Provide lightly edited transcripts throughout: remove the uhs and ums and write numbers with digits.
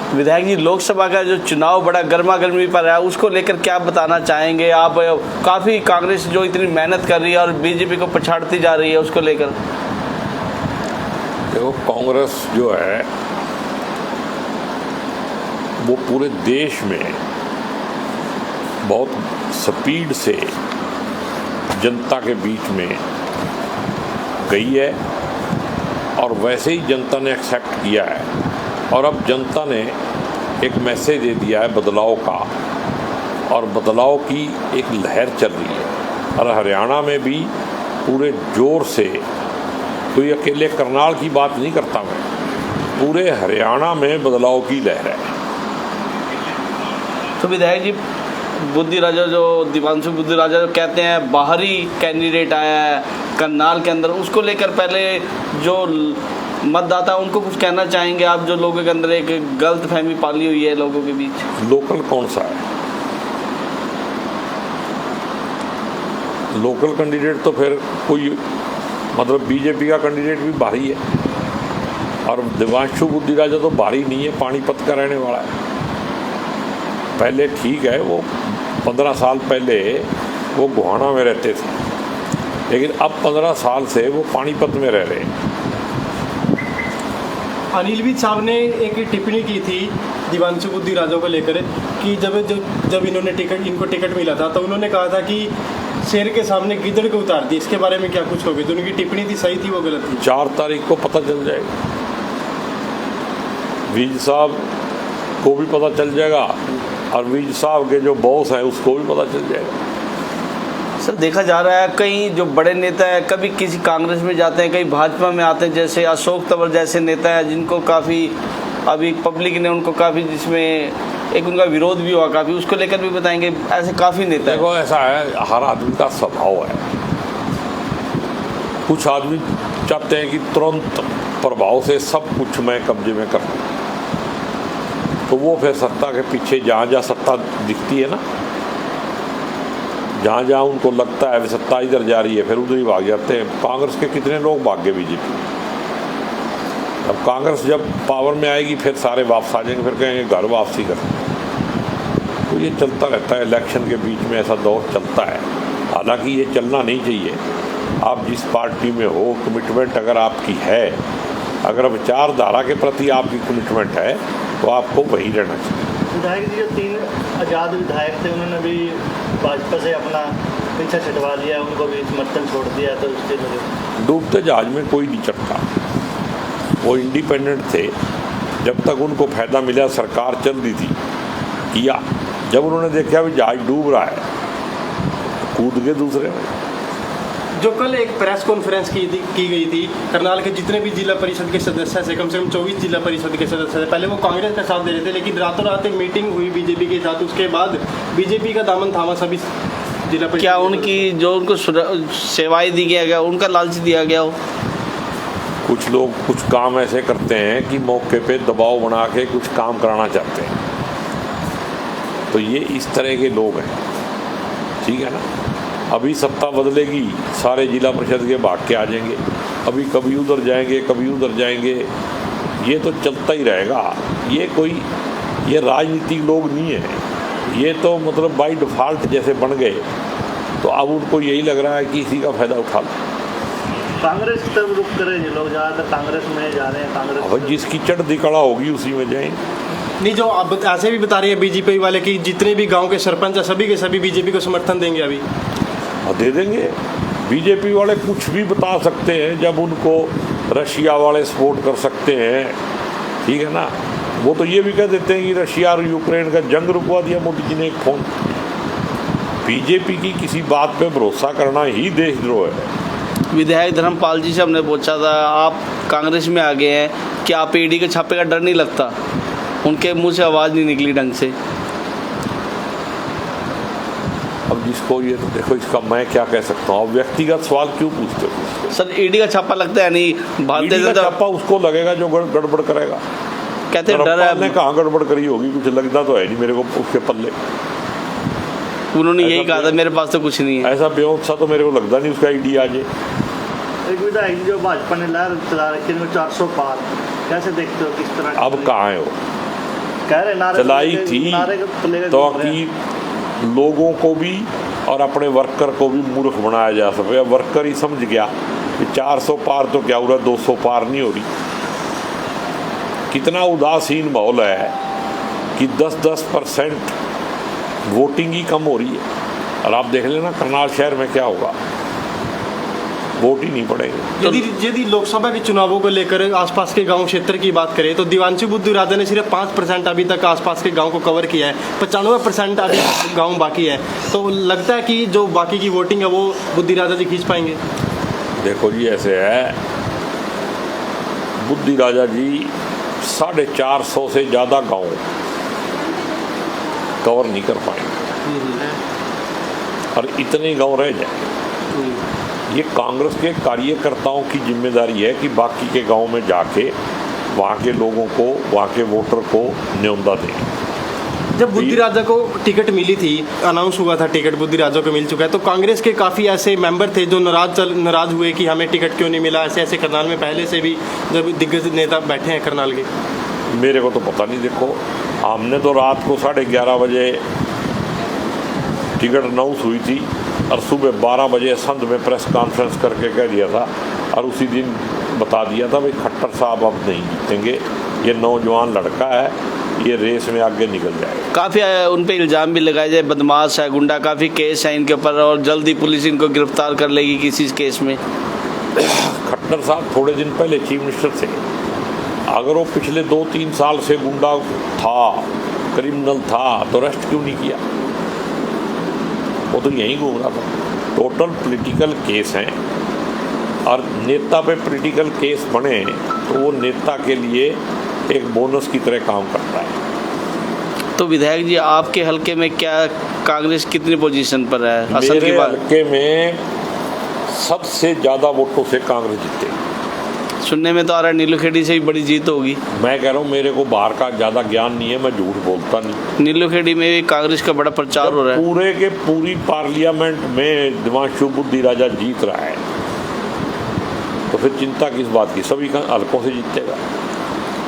विधायक जी, लोकसभा का जो चुनाव बड़ा गर्मा गर्मी पर है, उसको लेकर क्या बताना चाहेंगे आप? काफ़ी कांग्रेस जो इतनी मेहनत कर रही है और बीजेपी को पछाड़ती जा रही है, उसको लेकर। देखो, कांग्रेस जो है वो पूरे देश में बहुत स्पीड से जनता के बीच में गई है और वैसे ही जनता ने एक्सेप्ट किया है। और अब जनता ने एक मैसेज दे दिया है बदलाव का, और बदलाव की एक लहर चल रही है। और हरियाणा में भी पूरे जोर से, कोई अकेले करनाल की बात नहीं करता मैं, पूरे हरियाणा में बदलाव की लहर है। तो विधायक जी, बुद्धि राजा जो दिवांशु बुद्धि राजा जो कहते हैं बाहरी कैंडिडेट आया है करनाल के अंदर, उसको लेकर पहले जो मतदाता उनको कुछ कहना चाहेंगे आप, जो लोगों के अंदर एक गलत फहमी पाली हुई है लोगों के बीच? लोकल कौन सा है? लोकल कैंडिडेट तो फिर कोई, मतलब बीजेपी का कैंडिडेट भी बाहरी है, और दिवांशु बुद्धि राजा तो बाहरी नहीं है, पानीपत का रहने वाला है। पहले ठीक है, वो 15 साल पहले वो गोहाना में रहते थे, लेकिन अब 15 साल से वो पानीपत में रह रहे हैं। अनिल विज साहब ने एक टिप्पणी की थी दिवांशु बुद्धि राजा को लेकर कि जब इनको टिकट मिला था तो उन्होंने कहा था कि शेर के सामने गिद्दड़ को उतार दी। इसके बारे में क्या कुछ होगा? जो उनकी टिप्पणी थी, सही थी वो गलत थी? 4 तारीख को पता चल जाएगा, विज साहब को भी पता चल जाएगा और विज साहब के जो बॉस हैं उसको भी पता चल जाएगा। सर, देखा जा रहा है कई जो बड़े नेता हैं कभी किसी कांग्रेस में जाते हैं, कई भाजपा में आते हैं, जैसे अशोक तंवर जैसे नेता हैं जिनको काफ़ी अभी पब्लिक ने उनको काफ़ी, जिसमें एक उनका विरोध भी हुआ काफ़ी, उसको लेकर भी बताएंगे। ऐसे काफ़ी नेता देखो, ऐसा है, हर आदमी का स्वभाव है। कुछ आदमी चाहते हैं कि तुरंत प्रभाव से सब कुछ मैं कब्जे में कर लूं, तो वो फिर सत्ता के पीछे जहाँ जहाँ सत्ता दिखती है ना, जहाँ जहाँ उनको लगता है सत्ता इधर जा रही है, फिर उधर ही भाग जाते हैं। कांग्रेस के कितने लोग भाग गए बीजेपी। अब कांग्रेस जब पावर में आएगी फिर सारे वापस आ जाएंगे, फिर कहेंगे घर वापसी कर। तो ये चलता रहता है, इलेक्शन के बीच में ऐसा दौर चलता है। हालांकि ये चलना नहीं चाहिए। आप जिस पार्टी में हो, कमिटमेंट अगर आपकी है, अगर विचारधारा के प्रति आपकी कमिटमेंट है, तो आपको वही रहना चाहिए। विधायक जी, जो 3 आज़ाद विधायक थे उन्होंने भी भाजपा से अपना पीछा छुटवा लिया, उनको भी समर्थन छोड़ दिया, तो उसके लिए डूबते जहाज में कोई नहीं चढ़ता। वो इंडिपेंडेंट थे, जब तक उनको फ़ायदा मिला, सरकार चल रही थी किया। जब उन्होंने देखा भी जहाज डूब रहा है, कूद गए दूसरे में। जो कल एक प्रेस कॉन्फ्रेंस की गई थी, करनाल के जितने भी जिला परिषद के सदस्य थे, कम से कम 24 जिला परिषद के सदस्य थे, पहले वो कांग्रेस का साथ दे रहे थे, लेकिन रातों रात एक मीटिंग हुई बीजेपी के साथ, उसके बाद बीजेपी का दामन थामा सभी जिला परिषद। क्या उनकी जो उनको सेवाएं दी गया, उनका लालच दिया गया हो? कुछ लोग कुछ काम ऐसे करते हैं कि मौके पे दबाव बना के कुछ काम कराना चाहते हैं, तो ये इस तरह के लोग हैं, ठीक है ना। अभी सत्ता बदलेगी, सारे जिला परिषद के भाग के आ जाएंगे, अभी कभी उधर जाएंगे, कभी उधर जाएंगे, ये तो चलता ही रहेगा। ये राजनीतिक लोग नहीं है, ये तो मतलब बाई डिफ़ॉल्ट जैसे बन गए, तो अब उनको यही लग रहा है कि इसी का फ़ायदा उठा लो। कांग्रेस की तरफ रुख करें जो लोग, ज़्यादातर कांग्रेस में जा रहे हैं। कांग्रेस अब जिसकी चढ़ दिकड़ा होगी उसी में जाएंगे। नहीं, जो अब ऐसे भी बता रही है बीजेपी वाले कि जितने भी गांव के सरपंच है सभी के सभी बीजेपी को समर्थन देंगे अभी। और दे देंगे। बीजेपी वाले कुछ भी बता सकते हैं, जब उनको रशिया वाले सपोर्ट कर सकते हैं, ठीक है ना। वो तो ये भी कह देते हैं कि रशिया और यूक्रेन का जंग रुकवा दिया मोदी जी ने एक फ़ोन। बीजेपी की किसी बात पे भरोसा करना ही देशद्रोह है। विधायक धर्मपाल जी से हमने पूछा था, आप कांग्रेस में आ गए हैं, क्या आप ईडी के छापे का डर नहीं लगता? उनके मुंह से आवाज़ नहीं निकली ढंग से। अब जिसको ये, तो देखो, इसका मैं क्या कह सकता हूँ। अब व्यक्तिगत सवाल क्यों पूछते हो? सर, ईडी का छापा लगता है नहीं, ईडी का छापा उसको लगेगा जो गड़बड़ करेगा। कहते डर है। ने कहाँ गड़बड़ करी होगी? कुछ लगता तो है नहीं मेरे को उसके पल्ले। उन्होंने यही कहा था, मेरे पास तो कुछ नहीं है। ऐसा बेहोश तो मेरे को लगता नहीं उसका ईडी आ जाए। एक विधायक जो भाजपा ने लहर चला रखी है 400 पार, कैसे देखते हो, किस तरह? अब कहाँ है वो? कह रहे नारे चलाई थी तो कि लोगों को भी और अपने वर्कर को भी मूर्ख बनाया जा सके। वर्कर ही समझ गया कि 400 पार तो क्या हो रहा है, 200 पार नहीं हो रही। कितना उदासीन माहौल है कि 10% वोटिंग ही कम हो रही है। और आप देख लेना करनाल शहर में क्या होगा, वोट ही नहीं पड़ेंगे। यदि लोकसभा के चुनावों को लेकर आसपास के गांव क्षेत्र की बात करें तो दिवांशु बुद्धू राजा ने सिर्फ 5% अभी तक आसपास के गांव को कवर किया है, 95% अभी गांव बाकी है। तो लगता है कि जो बाकी की वोटिंग है वो बुद्धि राजा जी खींच पाएंगे। देखो जी, ऐसे है, बुद्धि राजा जी 450 से ज़्यादा गांव कवर नहीं कर पाएंगे और इतने गांव रह जाए। ये कांग्रेस के कार्यकर्ताओं की जिम्मेदारी है कि बाकी के गांव में जाके वहाँ के लोगों को, वहाँ के वोटर को न्योंदा दें। जब बुद्धि राजा को टिकट मिली थी, अनाउंस हुआ था टिकट बुद्धि राजा को मिल चुका है, तो कांग्रेस के काफ़ी ऐसे मेंबर थे जो नाराज हुए कि हमें टिकट क्यों नहीं मिला। ऐसे करनाल में पहले से भी जब दिग्गज नेता बैठे हैं करनाल के। मेरे को तो पता नहीं। देखो, हमने तो रात को 11:30 बजे टिकट अनाउंस हुई थी और सुबह 12 बजे संध में प्रेस कॉन्फ्रेंस करके कह दिया था और उसी दिन बता दिया था भाई खट्टर साहब अब नहीं जीतेंगे, ये नौजवान लड़का है, ये रेस में आगे निकल जाएगा। काफ़ी उन पे इल्ज़ाम भी लगाए जाए, बदमाश है, गुंडा, काफ़ी केस है इनके ऊपर और जल्दी पुलिस इनको गिरफ्तार कर लेगी किसी केस में। खट्टर साहब थोड़े दिन पहले चीफ मिनिस्टर थे। अगर वो पिछले 2-3 साल से गुंडा था, क्रिमिनल था, तो अरेस्ट क्यों नहीं किया? वो तो यहीं घूम रहा था। टोटल पॉलिटिकल केस हैं और नेता पे पॉलिटिकल केस बने तो वो नेता के लिए एक बोनस की तरह काम करता है। तो विधायक जी, आपके हलके में क्या कांग्रेस कितनी पोजीशन पर है? मेरे हलके में सबसे ज़्यादा वोटों से कांग्रेस जीते। सुनने में तो आ रहा है नीलूखेड़ी से ही बड़ी जीत होगी। मैं कह रहा हूँ, मेरे को बाहर का ज़्यादा ज्ञान नहीं है, मैं झूठ बोलता नहीं। नीलूखेड़ी में भी कांग्रेस का बड़ा प्रचार हो रहा है। पूरे के पूरी पार्लियामेंट में दिवांशु बुद्धि राजा जीत रहा है तो फिर चिंता किस बात की? सभी हलकों से जीतेगा।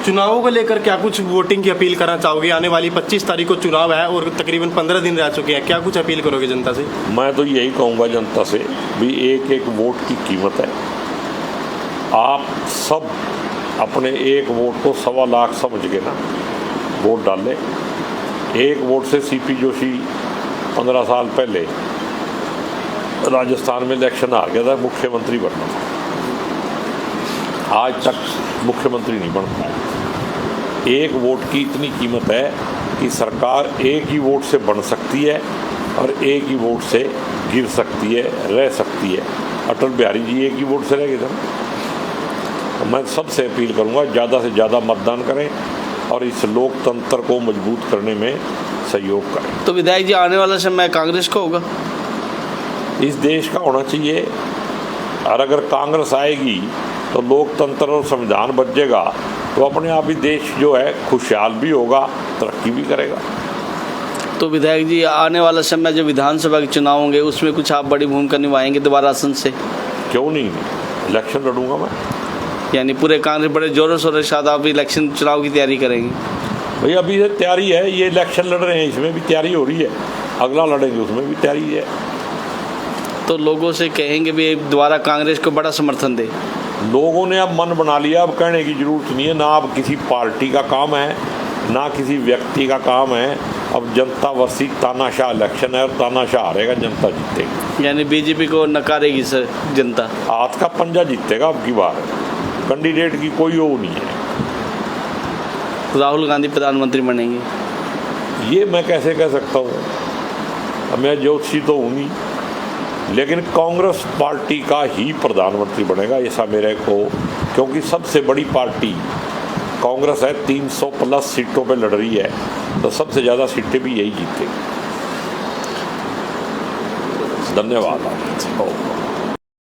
चुनावों को लेकर क्या कुछ वोटिंग की अपील करना चाहोगे? आने वाली 25 तारीख को चुनाव है और तकरीबन 15 दिन रह चुके हैं, क्या कुछ अपील करोगे जनता से? मैं तो यही कहूँगा जनता से भी एक एक वोट की कीमत है। आप सब अपने एक वोट को 1.25 लाख समझ के ना वोट डालें। एक वोट से सीपी जोशी 15 साल पहले राजस्थान में इलेक्शन आ गया था, मुख्यमंत्री बनना था, आज तक मुख्यमंत्री नहीं बन पाया। एक वोट की इतनी कीमत है कि सरकार एक ही वोट से बन सकती है और एक ही वोट से गिर सकती है, रह सकती है। अटल बिहारी जी एक ही वोट से रह गए थे। तो मैं सबसे अपील करूंगा ज़्यादा से ज़्यादा मतदान करें और इस लोकतंत्र को मजबूत करने में सहयोग करें। तो विधायक जी, आने वाला समय कांग्रेस का होगा? इस देश का होना चाहिए और अगर कांग्रेस आएगी तो लोकतंत्र और संविधान बचेगा तो अपने आप ही देश जो है खुशहाल भी होगा, तरक्की भी करेगा। तो विधायक जी, आने वाला समय जो विधानसभा के चुनाव होंगे उसमें कुछ आप बड़ी भूमिका निभाएंगे दोबारा आसन से? क्यों नहीं, इलेक्शन लड़ूंगा मैं। यानी पूरे कांग्रेस बड़े जोरों शोरों के साथ आप इलेक्शन चुनाव की तैयारी करेंगे? भाई अभी से तैयारी है, ये इलेक्शन लड़ रहे हैं इसमें भी तैयारी हो रही है, अगला लड़ेंगे उसमें भी तैयारी है। तो लोगों से कहेंगे भी दोबारा कांग्रेस को बड़ा समर्थन दे? लोगों ने अब मन बना लिया, अब कहने की जरूरत नहीं है। ना अब किसी पार्टी का काम है, ना किसी व्यक्ति का काम है। अब जनता वर्सी तानाशाह इलेक्शन है और तानाशाह हारेगा, जनता जीतेगी। यानी बीजेपी को नकारेगी सर जनता? हाथ का पंजा जीतेगा अब की बार, कैंडिडेट की कोई वो नहीं है। राहुल गांधी प्रधानमंत्री बनेंगे? ये मैं कैसे कह सकता हूँ, मैं ज्योतिषी तो हूँ नहीं, लेकिन कांग्रेस पार्टी का ही प्रधानमंत्री बनेगा ऐसा मेरे को, क्योंकि सबसे बड़ी पार्टी कांग्रेस है, 300+ सीटों पे लड़ रही है, तो सबसे ज़्यादा सीटें भी यही जीतेगी। धन्यवाद।